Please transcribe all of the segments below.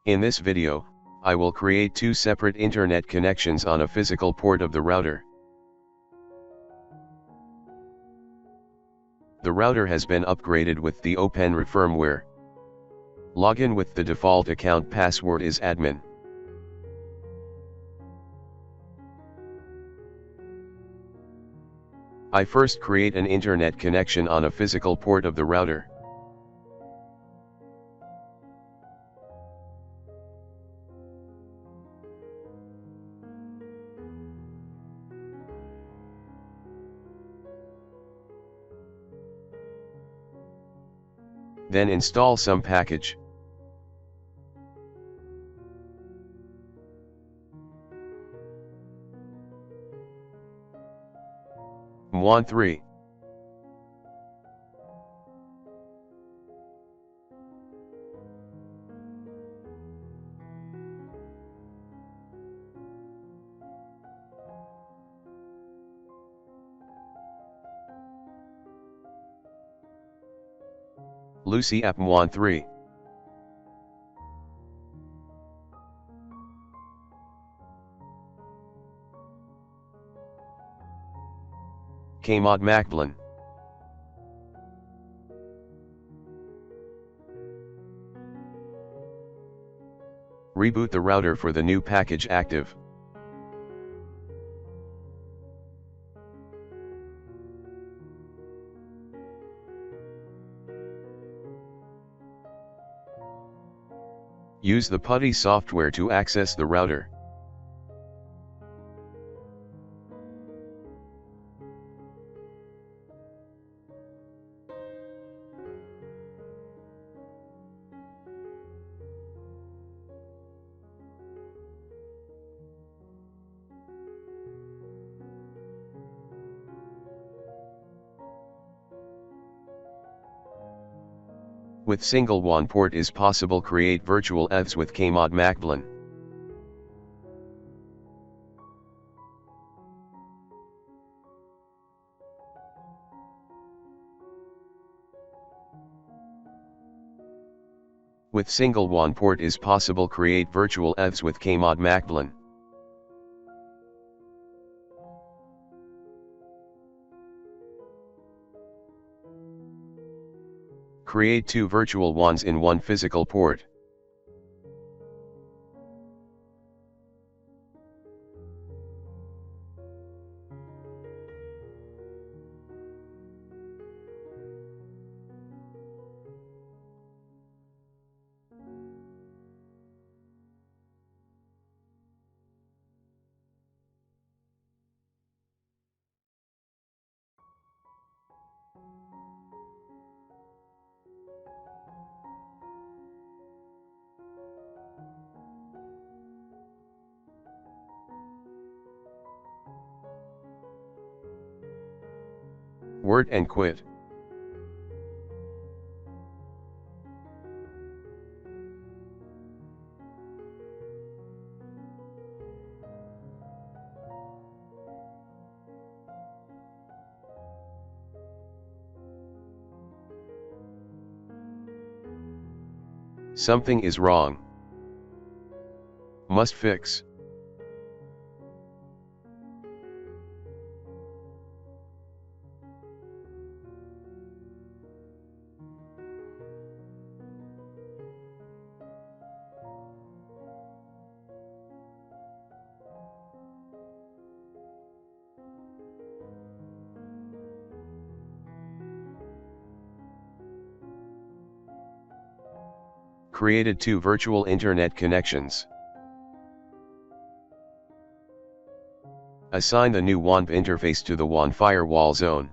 In this video, I will create two separate internet connections on a physical port of the router. The router has been upgraded with the OpenRA firmware. Login with the default account password is admin. I first create an internet connection on a physical port of the router. Then install some package. netvn. Lucy app netvn. Kmod Macblin. Reboot the router for the new package active. Use the PuTTY software to access the router. With single WAN port is possible create virtual EVs with Kmod Macblin. With single WAN port is possible create virtual EVs with Kmod Macblin. Create two virtual WANs in one physical port. Word and quit. Something is wrong. Must fix. Created two virtual internet connections. Assign the new WAN interface to the WAN firewall zone.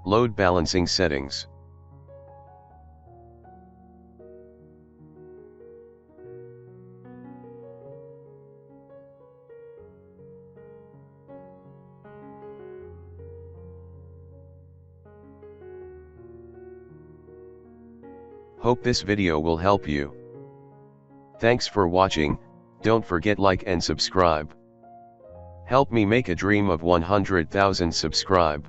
Load balancing settings. Hope this video will help you. Thanks for watching, don't forget like and subscribe. Help me make a dream of 100,000 subscribe.